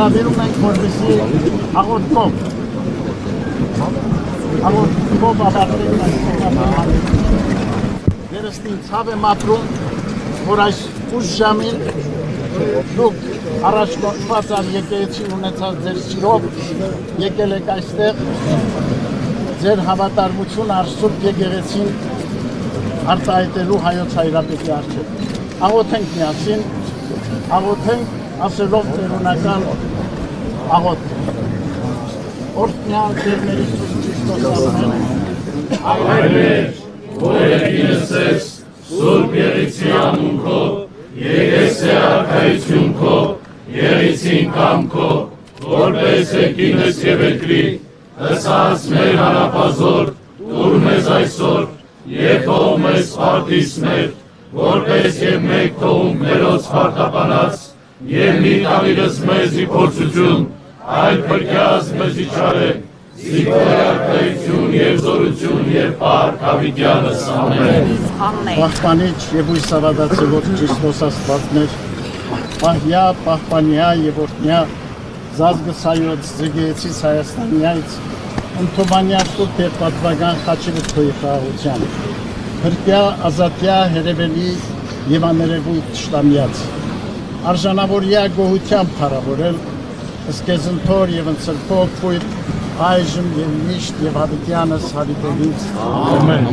հրավիրում ենք, որպեսզի աղոթքով ավարտենք այս Երստին ցավ եմ ապրում, որ այս ուշ ժամին դուք առաջ կոչված եկեղեցի ունեցած ձեր սիրով եկել եք այստեղ ձեր հավատարմությունը Սուրբ եկեղեցին արտահայտելու հայոց հայրապետի առջև։ Աղոթենք միասին, աղոթենք ասելով տերունական աղոթք։ Օրհնյալ Տերների Հիսուս Քրիստոս անունով։ Այր որ եկինս ես Սուրբ Եղեցի անունքով, եկես է արքայություն քո, եղեցին կամ քո, որպես եկինս եւ եկրի, ըսած մեր հարապազոր, տուր մեզ այսօր, եւ թող մեզ փարտիս մեր, որպես եւ մեկ թողում մերոց փարտապանած, եւ մի տավիրս մեզի փորձություն, այլ փրկյաց մեզի չարե, Զիքոյ արքայություն եւ զորություն եւ փառք Հավիտյանս ամեն։ Պահպանիչ եւ հույսավադացեվոց Քրիստոս Աստվածներ, պահյա, պահպանյա եւ օրհնյա զազգսայոց զգեցից Հայաստանյայց, ընդոմանյա սուրբ եւ պատվական խաչիվը քոյի խաղաղության, փրկյա, ազատյա, հերևելի եւ աներևույթ շտամյաց, արժանավորյա գոհությամբ փառավորել, ըսկեզնթոր եւ ընծրփող փույթ այժմ եւ միշտ եւ Հավիտյանս Հավիտենից ամեն։